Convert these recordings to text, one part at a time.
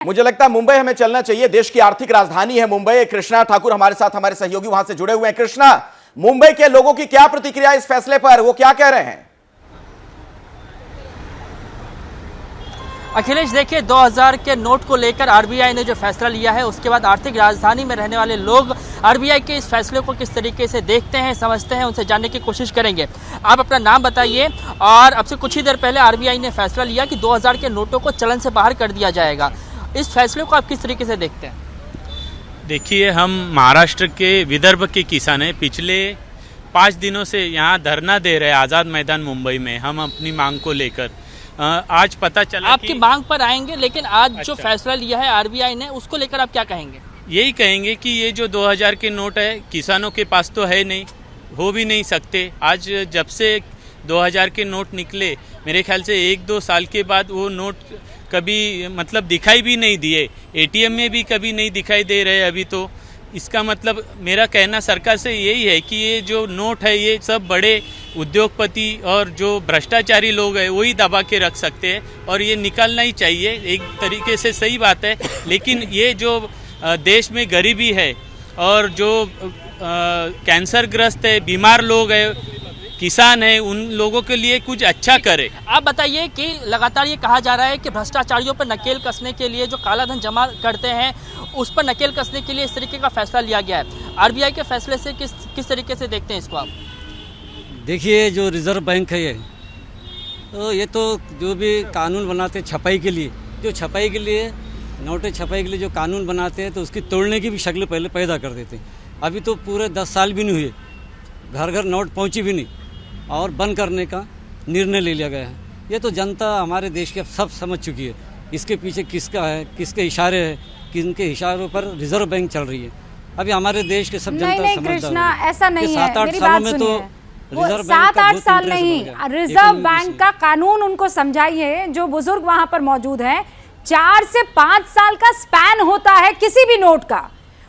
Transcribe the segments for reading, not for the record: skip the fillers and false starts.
मुझे लगता है मुंबई हमें चलना चाहिए। देश की आर्थिक राजधानी है मुंबई। कृष्णा ठाकुर हमारे साथ, हमारे सहयोगी वहां से जुड़े हुए हैं। कृष्णा, मुंबई के लोगों की क्या प्रतिक्रिया इस फैसले पर, वो क्या कह रहे हैं? अखिलेश, देखिए 2000 के नोट को लेकर आरबीआई ने जो फैसला लिया है, उसके बाद आर्थिक राजधानी में रहने वाले लोग आरबीआई के इस फैसले को किस तरीके से देखते हैं, समझते हैं, उनसे जानने की कोशिश करेंगे। आप अपना नाम बताइए। और अब से कुछ ही देर पहले आरबीआई ने फैसला लिया कि 2000 के नोटों को चलन से बाहर कर दिया जाएगा। इस फैसले को आप किस तरीके से देखते हैं? देखिए, हम महाराष्ट्र के विदर्भ के किसान हैं। पिछले 5 दिनों से यहाँ धरना दे रहे हैं आज़ाद मैदान मुंबई में, हम अपनी मांग को लेकर। आज पता चला आपकी मांग पर आएंगे, लेकिन आज जो फैसला लिया है आरबीआई ने, उसको लेकर आप क्या कहेंगे? यही कहेंगे कि ये जो 2000 के नोट है, किसानों के पास तो है नहीं, हो भी नहीं सकते। आज जब से 2000 के नोट निकले, मेरे ख्याल से 1-2 साल के बाद वो नोट कभी मतलब दिखाई भी नहीं दिए, एटीएम में भी कभी नहीं दिखाई दे रहे अभी। तो इसका मतलब मेरा कहना सरकार से यही है कि ये जो नोट है, ये सब बड़े उद्योगपति और जो भ्रष्टाचारी लोग हैं वही दबा के रख सकते हैं, और ये निकालना ही चाहिए। एक तरीके से सही बात है, लेकिन ये जो देश में गरीबी है और जो कैंसरग्रस्त है, बीमार लोग हैं, किसान है, उन लोगों के लिए कुछ अच्छा करे। आप बताइए कि लगातार ये कहा जा रहा है कि भ्रष्टाचारियों पर नकेल कसने के लिए, जो काला धन जमा करते हैं उस पर नकेल कसने के लिए इस तरीके का फैसला लिया गया है। आरबीआई के फैसले से किस तरीके से देखते हैं इसको आप? देखिए, जो रिजर्व बैंक है ये तो जो भी कानून बनाते हैं छपाई के लिए, जो छपाई के लिए, नोटें छपाई के लिए जो कानून बनाते हैं, तो उसकी तोड़ने की भी शक्ल पहले पैदा कर देते हैं। अभी तो पूरे 10 साल भी नहीं हुए, घर घर नोट पहुंची भी नहीं, और बंद करने का निर्णय ले लिया गया है। ये तो जनता हमारे देश की सब समझ चुकी है, इसके पीछे किसका है, किसके इशारे हैं, किनके इशारों पर रिजर्व बैंक चल रही है। अभी हमारे देश के सब जनता नहीं कृष्णा, ऐसा नहीं है। 7-8 सालों में तो रिजर्व 7-8 साल नहीं, रिजर्व बैंक का कानून उनको समझाइए। जो बुजुर्ग वहां पर मौजूद हैं, 4 से 5 साल का स्पैन होता है किसी भी नोट का,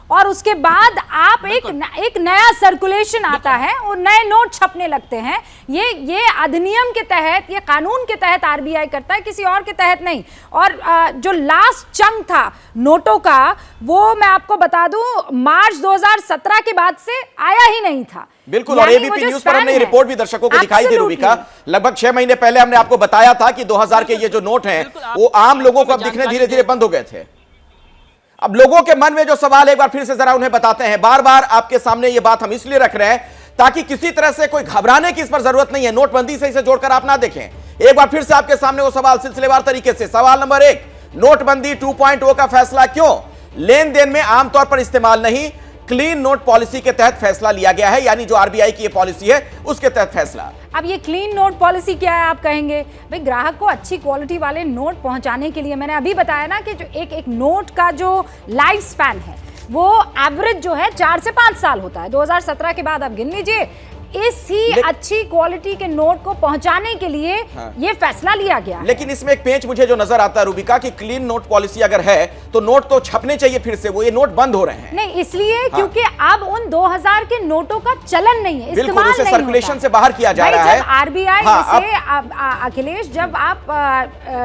और उसके बाद आप एक नया सर्कुलेशन आता है और नए नोट छपने लगते हैं। ये अधिनियम के तहत, ये कानून के तहत आरबीआई करता है, किसी और के तहत नहीं। और जो लास्ट चंक था नोटों का, वो मैं आपको बता दूं, मार्च 2017 के बाद से आया ही नहीं था। बिल्कुल, और एबीपी न्यूज पर हमने रिपोर्ट भी दर्शकों को दिखाई थी रूबिका। लगभग 6 महीने पहले हमने आपको बताया था कि 2000 के ये जो नोट हैं, वो आम लोगों को अब दिखने धीरे धीरे बंद हो गए थे। अब लोगों के मन में जो सवाल, एक बार फिर से जरा उन्हें बताते हैं। बार बार आपके सामने ये बात हम इसलिए रख रहे हैं ताकि किसी तरह से कोई घबराने की इस पर जरूरत नहीं है। नोटबंदी से इसे जोड़कर आप ना देखें। एक बार फिर से आपके सामने वो सवाल सिलसिलेवार तरीके से। सवाल नंबर 1, नोटबंदी 2.0 का फैसला क्यों? लेन देन में आमतौर पर इस्तेमाल नहीं, क्लीन नोट पॉलिसी के तहत फैसला लिया गया है, यानी जो आरबीआई की ये पॉलिसी है उसके तहत फैसला। अब ये क्लीन नोट पॉलिसी क्या है आप कहेंगे? भाई, ग्राहक को अच्छी क्वालिटी वाले नोट पहुंचाने के लिए मैंने अभी बताया ना कि जो एक नोट का जो लाइफ स्पैन है, वो एवरेज जो है 4 से 5 साल होता है। 2017 के बाद आप गिन लीजिए। इसी अच्छी क्वालिटी के नोट को पहुंचाने के लिए ये फैसला लिया गया। लेकिन इसमें एक पेंच मुझे जो नजर आता है रूबिका, कि क्लीन नोट पॉलिसी अगर है तो नोट तो छपने चाहिए फिर से, वो ये नोट बंद हो रहे हैं। नहीं, इसलिए क्योंकि अब उन 2000 के नोटों का चलन नहीं है, बिल्कुल, उसे सर्कुलेशन से बाहर किया जा रहा है। आरबीआई से अखिलेश, जब आप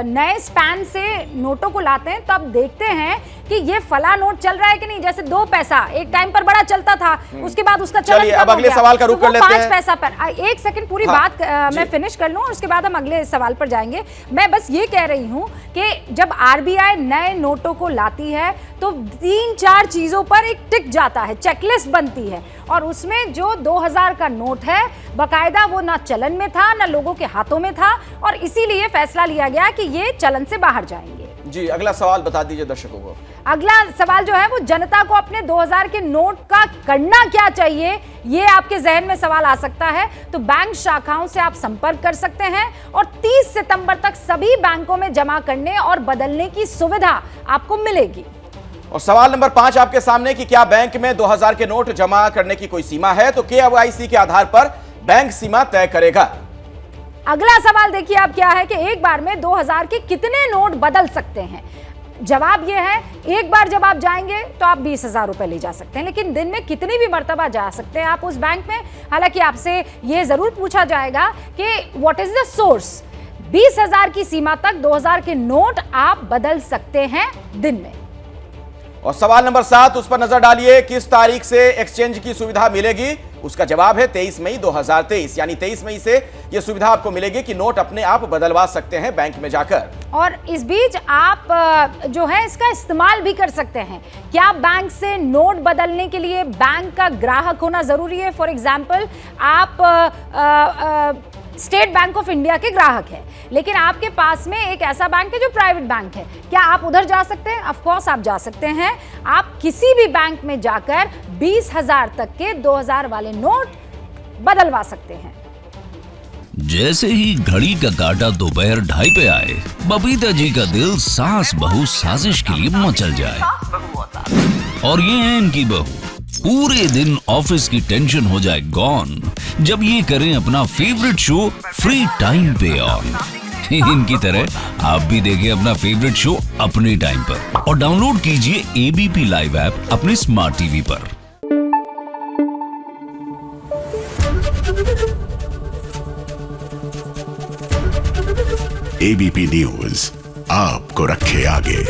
नए स्पैन से नोटों को लाते हैं, तब देखते हैं कि ये फला नोट चल रहा है कि नहीं। जैसे 2 पैसा एक टाइम पर बड़ा चलता था, उसके बाद उसका चलन अब अगले सवाल का रुख कर लेते हैं। 5 पैसा पर। एक सेकंड, पूरी बात मैं फिनिश कर लूं और उसके बाद हम अगले सवाल पर जाएंगे। मैं बस ये कह रही हूं कि जब आरबीआई नए नोटों को लाती है तो 3-4 चीजों पर एक टिक जाता है, चेकलिस्ट बनती है, और उसमें जो 2000 का नोट है, बकायदा वो ना चलन में था ना लोगों के हाथों में था, और इसीलिए फैसला लिया गया कि ये चलन से बाहर जाएंगे। जी, अगला सवाल बता दीजिए दर्शकों को। अगला सवाल जो है वो जनता को अपने 2000 के नोट का करना क्या चाहिए, ये आपके जहन में सवाल आ सकता है। तो बैंक शाखाओं से आप संपर्क कर सकते हैं, और 30 सितंबर तक सभी बैंकों में जमा करने और बदलने की सुविधा आपको मिलेगी। और सवाल नंबर 5 आपके सामने कि क्या बैंक में 2000 के नोट जमा करने की कोई सीमा है? तो केवाईसी के आधार पर बैंक सीमा तय करेगा। अगला सवाल देखिए आप क्या है कि एक बार में 2000 के कितने नोट बदल सकते हैं? जवाब यह है, एक बार जब आप जाएंगे तो आप 20,000 रुपए ले जा सकते हैं, लेकिन दिन में कितनी भी मर्तबा जा सकते हैं आप उस बैंक में। हालांकि आपसे यह जरूर पूछा जाएगा कि व्हाट इज द सोर्स। 20,000 की सीमा तक 2,000 के नोट आप बदल सकते हैं दिन में। और सवाल नंबर 7, उस पर नजर डालिए, किस तारीख से एक्सचेंज की सुविधा मिलेगी? उसका जवाब है 23 मई 2023, यानी 23 मई से यह सुविधा आपको मिलेगी कि नोट अपने आप बदलवा सकते हैं बैंक में जाकर। और इस बीच आप जो है इसका इस्तेमाल भी कर सकते हैं। क्या बैंक से नोट बदलने के लिए बैंक का ग्राहक होना जरूरी है? फॉर एग्जाम्पल, आप स्टेट बैंक ऑफ इंडिया के ग्राहक हैं, लेकिन आपके पास में एक ऐसा बैंक है जो प्राइवेट बैंक है, क्या आप उधर जा सकते हैं? ऑफ कोर्स आप जा सकते हैं। आप किसी भी बैंक में जाकर 20,000 तक के 2,000 वाले नोट बदलवा सकते हैं। जैसे ही घड़ी का काटा दोपहर 2:30 पे आए, बबीता जी का दिल सास बहू साजिश के लिए मचल जाए। और ये है इनकी बहू, पूरे दिन ऑफिस की टेंशन हो जाए गॉन जब ये करें अपना फेवरेट शो फ्री टाइम पे ऑन। इनकी तरह आप भी देखें अपना फेवरेट शो अपने टाइम पर और डाउनलोड कीजिए एबीपी लाइव ऐप अपने स्मार्ट टीवी पर। एबीपी न्यूज आपको रखे आगे।